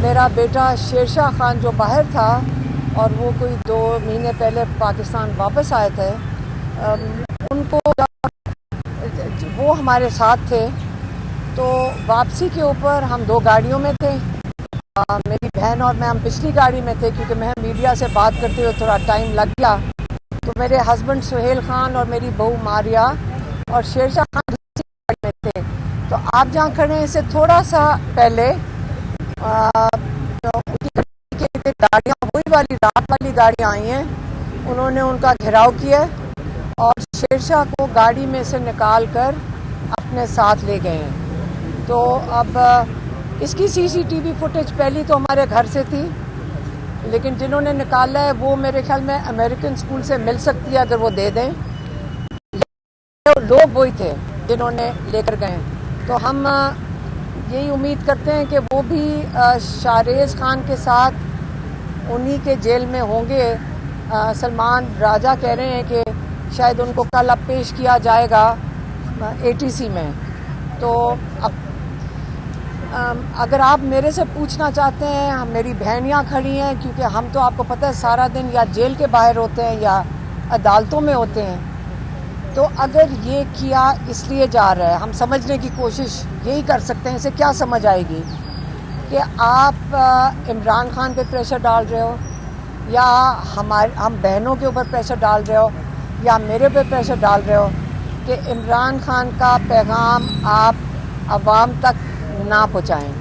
میرا بیٹا شیرشاہ خان جو باہر تھا اور وہ کوئی 2 مہینے پہلے پاکستان واپس آئے تھے، ان کو وہ ہمارے ساتھ تھے، تو واپسی کے اوپر ہم 2 گاڑیوں میں تھے. میری بہن اور میں ہم پچھلی گاڑی میں تھے کیونکہ میں میڈیا سے بات کرتے ہوئے تھوڑا ٹائم لگ گیا. تو میرے ہسبینڈ سہیل خان اور میری بہو ماریہ اور شیرشاہ خان دوسری گاڑی میں تھے. تو آپ جہاں کھڑے ہیں اس سے تھوڑا سا پہلے گاڑیاں وہی والی رات والی گاڑیاں آئی ہیں، انہوں نے ان کا گھیراؤ کیا اور شیرشاہ کو گاڑی میں سے نکال کر اپنے ساتھ لے گئے ہیں. تو اب اس کی CCTV فوٹیج پہلی تو ہمارے گھر سے تھی، لیکن جنہوں نے نکالا ہے وہ میرے خیال میں امریکن اسکول سے مل سکتی ہے اگر وہ دے دیں. لوگ وہی تھے جنہوں نے لے کر گئے. تو ہم یہی امید کرتے ہیں کہ وہ بھی شاہریز خان کے ساتھ انہی کے جیل میں ہوں گے. سلمان راجہ کہہ رہے ہیں کہ شاید ان کو کل اب پیش کیا جائے گا ATC میں. تو اگر آپ میرے سے پوچھنا چاہتے ہیں، میری بہنیاں کھڑی ہیں کیونکہ ہم تو آپ کو پتہ ہے سارا دن یا جیل کے باہر ہوتے ہیں یا عدالتوں میں ہوتے ہیں. تو اگر یہ کیا اس لیے جا رہا ہے، ہم سمجھنے کی کوشش یہی کر سکتے ہیں. اسے کیا سمجھ آئے گی کہ آپ عمران خان پہ پریشر ڈال رہے ہو، یا ہم بہنوں کے اوپر پریشر ڈال رہے ہو، یا میرے پہ پریشر ڈال رہے ہو کہ عمران خان کا پیغام آپ عوام تک نہ پہنچائیں.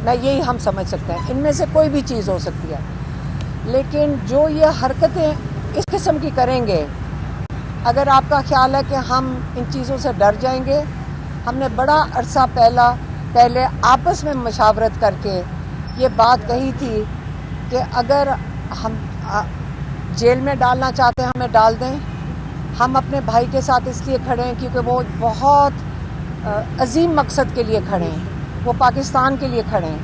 میں یہی ہم سمجھ سکتے ہیں. ان میں سے کوئی بھی چیز ہو سکتی ہے، لیکن جو یہ حرکتیں اس قسم کی کریں گے، اگر آپ کا خیال ہے کہ ہم ان چیزوں سے ڈر جائیں گے، ہم نے بڑا عرصہ پہلے آپس میں مشاورت کر کے یہ بات کہی تھی کہ اگر ہم جیل میں ڈالنا چاہتے ہیں ہمیں ڈال دیں. ہم اپنے بھائی کے ساتھ اس لیے کھڑے ہیں کیونکہ وہ بہت عظیم مقصد کے لیے کھڑے ہیں، وہ پاکستان کے لیے کھڑے ہیں.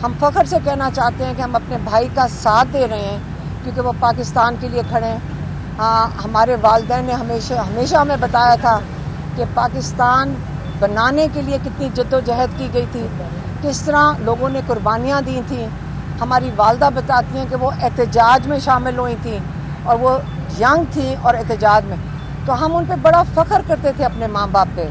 ہم فخر سے کہنا چاہتے ہیں کہ ہم اپنے بھائی کا ساتھ دے رہے ہیں کیونکہ وہ پاکستان کے لیے کھڑے ہیں. ہمارے والدین نے ہمیشہ ہمیں بتایا تھا کہ پاکستان بنانے کے لیے کتنی جد و جہد کی گئی تھی، کس طرح لوگوں نے قربانیاں دی تھیں. ہماری والدہ بتاتی ہیں کہ وہ احتجاج میں شامل ہوئی تھیں اور وہ ینگ تھیں اور احتجاج میں. تو ہم ان پہ بڑا فخر کرتے تھے اپنے ماں باپ پہ.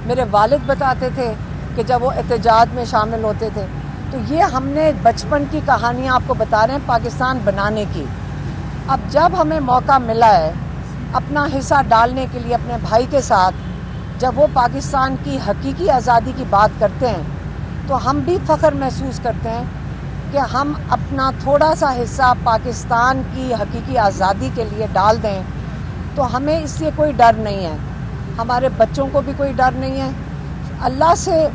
میرے والد بتاتے تھے کہ جب وہ احتجاج میں شامل ہوتے تھے. تو یہ ہم نے بچپن کی کہانیاں آپ کو بتا رہے ہیں پاکستان بنانے کی. اب جب ہمیں موقع ملا ہے اپنا حصہ ڈالنے کے لیے اپنے بھائی کے ساتھ، جب وہ پاکستان کی حقیقی آزادی کی بات کرتے ہیں تو ہم بھی فخر محسوس کرتے ہیں کہ ہم اپنا تھوڑا سا حصہ پاکستان کی حقیقی آزادی کے لیے ڈال دیں. تو ہمیں اس لیے کوئی ڈر نہیں ہے، ہمارے بچوں کو بھی کوئی ڈر نہیں ہے. اللہ سے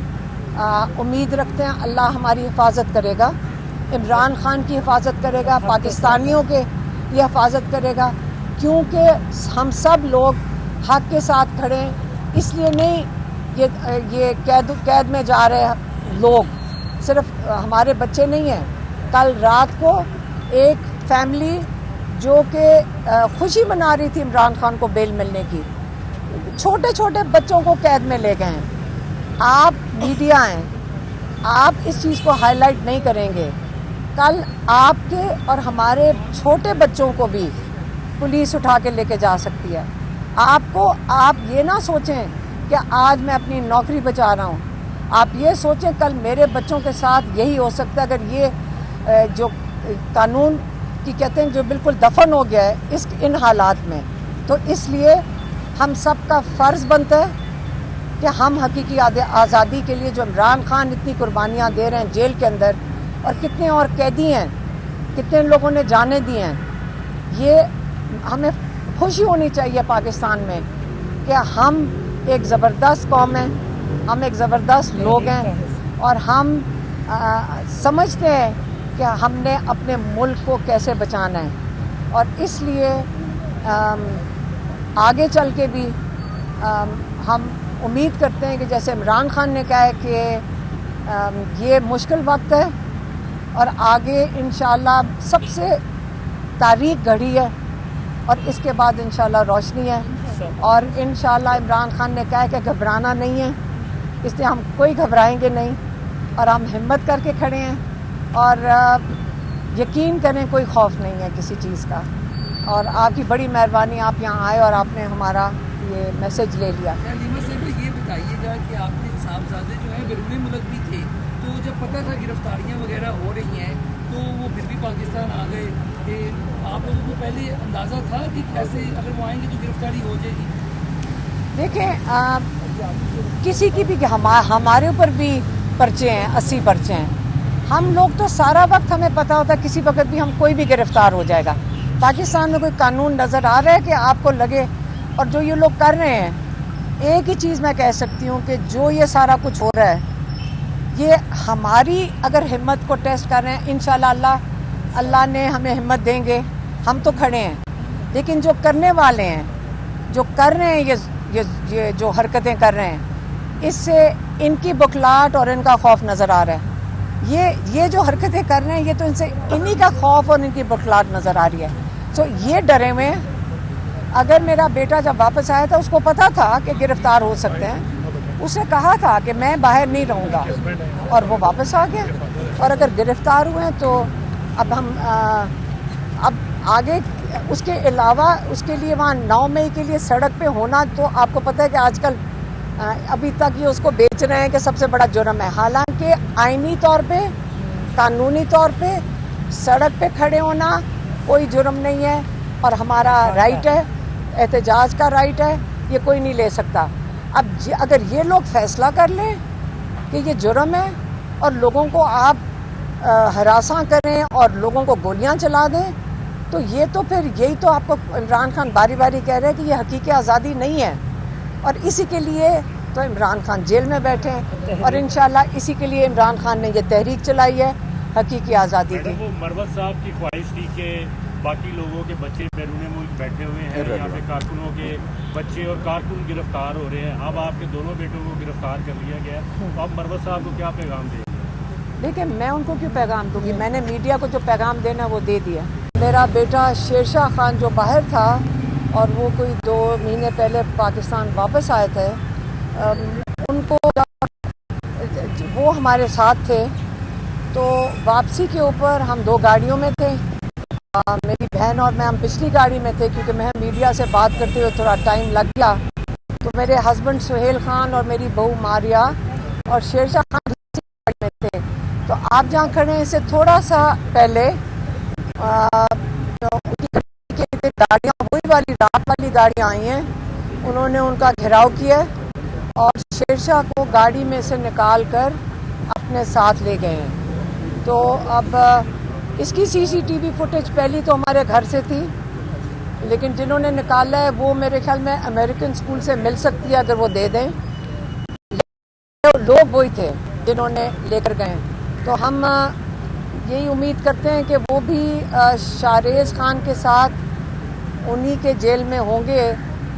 امید رکھتے ہیں اللہ ہماری حفاظت کرے گا، عمران خان کی حفاظت کرے گا، پاکستانیوں کے یہ حفاظت کرے گا، کیونکہ ہم سب لوگ حق کے ساتھ کھڑے ہیں. اس لیے نہیں یہ قید میں جا رہے لوگ صرف ہمارے بچے نہیں ہیں. کل رات کو ایک فیملی جو کہ خوشی منا رہی تھی عمران خان کو بیل ملنے کی، چھوٹے چھوٹے بچوں کو قید میں لے گئے ہیں. آپ میڈیا ہیں، آپ اس چیز کو ہائی لائٹ نہیں کریں گے، کل آپ کے اور ہمارے چھوٹے بچوں کو بھی پولیس اٹھا کے لے کے جا سکتی ہے. آپ یہ نہ سوچیں کہ آج میں اپنی نوکری بچا رہا ہوں، آپ یہ سوچیں کل میرے بچوں کے ساتھ یہی ہو سکتا ہے. اگر یہ جو قانون کی کہتے ہیں جو بالکل دفن ہو گیا ہے ان حالات میں، تو اس لیے ہم سب کا فرض بنتا ہے کہ ہم حقیقی آزادی کے لیے جو عمران خان اتنی قربانیاں دے رہے ہیں جیل کے اندر، اور کتنے اور قیدی ہیں، کتنے لوگوں نے جانیں دی ہیں، یہ ہمیں خوشی ہونی چاہیے پاکستان میں کہ ہم ایک زبردست قوم ہیں، ہم ایک زبردست لوگ ہیں، اور ہم سمجھتے ہیں کہ ہم نے اپنے ملک کو کیسے بچانا ہے. اور اس لیے آگے چل کے بھی ہم امید کرتے ہیں کہ جیسے عمران خان نے کہا ہے کہ یہ مشکل وقت ہے اور آگے انشاءاللہ سب سے تاریخ گھڑی ہے اور اس کے بعد انشاءاللہ روشنی ہے. اور انشاءاللہ عمران خان نے کہا ہے کہ گھبرانا نہیں ہے، اس لیے ہم کوئی گھبرائیں گے نہیں اور ہم ہمت کر کے کھڑے ہیں. اور یقین کریں کوئی خوف نہیں ہے کسی چیز کا، اور آپ کی بڑی مہربانی آپ یہاں آئے اور آپ نے ہمارا یہ میسج لے لیا۔ لیما صاحب یہ بتائیے گا کہ آپ کے صاحبزادے جو ہیں بیرون ملک بھی تھے، تو جب پتہ تھا گرفتاریاں وغیرہ ہو رہی ہیں تو وہ پھر بھی پاکستان آ گئے، کہ آپ لوگوں کو پہلے اندازہ تھا کہ کیسے اگر وہ آئیں گے تو گرفتاری ہو جائے گی؟ دیکھیں کسی کی بھی ہمارے اوپر بھی پرچے ہیں، 80 پرچے ہیں، ہم لوگ تو سارا وقت ہمیں پتہ ہوتا ہے کسی وقت بھی ہم کوئی بھی گرفتار ہو جائے گا۔ پاکستان میں کوئی قانون نظر آ رہا ہے کہ آپ کو لگے، اور جو یہ لوگ کر رہے ہیں، ایک ہی چیز میں کہہ سکتی ہوں کہ جو یہ سارا کچھ ہو رہا ہے یہ ہماری اگر ہمت کو ٹیسٹ کر رہے ہیں، انشاءاللہ اللہ نے ہمیں ہمت دیں گے، ہم تو کھڑے ہیں، لیکن جو کرنے والے ہیں، جو کر رہے ہیں یہ جو حرکتیں کر رہے ہیں، اس سے ان کی بکھلاہٹ اور ان کا خوف نظر آ رہا ہے۔ یہ جو حرکتیں کر رہے ہیں یہ تو ان سے انہی کا خوف اور ان کی بکھلاہٹ نظر آ رہی ہے۔ سو یہ ڈرے ہوئے ہیں۔ اگر میرا بیٹا جب واپس آیا تھا اس کو پتا تھا کہ گرفتار ہو سکتے ہیں، اس نے کہا تھا کہ میں باہر نہیں رہوں گا، اور وہ واپس آ گیا۔ اور اگر گرفتار ہوئے ہیں تو اب ہم اب آگے اس کے علاوہ اس کے لیے وہاں 9 مئی کے لیے سڑک پہ ہونا، تو آپ کو پتہ ہے کہ آج کل ابھی تک یہ اس کو بیچ رہے ہیں کہ سب سے بڑا جرم ہے، حالانکہ آئینی طور پہ، قانونی طور پہ سڑک پہ کھڑے ہونا کوئی جرم نہیں ہے، اور ہمارا رائٹ ہے، احتجاج کا رائٹ ہے، یہ کوئی نہیں لے سکتا۔ اب اگر یہ لوگ فیصلہ کر لیں کہ یہ جرم ہے اور لوگوں کو آپ ہراساں کریں اور لوگوں کو گولیاں چلا دیں، تو یہ تو پھر یہی تو آپ کو عمران خان باری باری کہہ رہے ہیں کہ یہ حقیقی آزادی نہیں ہے، اور اسی کے لیے تو عمران خان جیل میں بیٹھے ہیں، اور انشاءاللہ اسی کے لیے عمران خان نے یہ تحریک چلائی ہے حقیقی آزادی کی۔ وہ مروت صاحب کی خواہش تھی کہ باقی لوگوں کے بچے بیرون ملک بیٹھے ہوئے ہیں، یہاں پہ کارکنوں کے بچے اور کارکن گرفتار ہو رہے ہیں، اب آپ کے دونوں بیٹوں کو گرفتار کر لیا گیا، تو اب مروت صاحب کو کیا پیغام دیں گے؟ دیکھیں میں ان کو کیوں پیغام دوں گی، میں نے میڈیا کو جو پیغام دینا وہ دے دیا۔ میرا بیٹا شیرشاہ خان جو باہر تھا اور وہ کوئی 2 مہینے پہلے پاکستان واپس آئے تھے، ان کو وہ ہمارے ساتھ تھے، تو واپسی کے اوپر ہم 2 گاڑیوں میں تھے، میری بہن اور میں ہم پچھلی گاڑی میں تھے، کیونکہ میں میڈیا سے بات کرتے ہوئے تھوڑا ٹائم لگ گیا، تو میرے ہسبینڈ سہیل خان اور میری بہو ماریہ اور شیرشاہ خان دوسری گاڑی میں تھے۔ تو آپ جہاں کھڑے ہیں اس سے تھوڑا سا پہلے گاڑیاں وہی والی رات والی گاڑیاں آئی ہیں، انہوں نے ان کا گھیراؤ کیا اور شیرشاہ کو گاڑی میں سے نکال کر اپنے ساتھ لے گئے ہیں۔ تو اب اس کی CCTV فوٹیج پہلی تو ہمارے گھر سے تھی، لیکن جنہوں نے نکالا ہے وہ میرے خیال میں امریکن اسکول سے مل سکتی ہے اگر وہ دے دیں، لوگ وہی تھے جنہوں نے لے کر گئے۔ تو ہم یہی امید کرتے ہیں کہ وہ بھی شاہریز خان کے ساتھ انہی کے جیل میں ہوں گے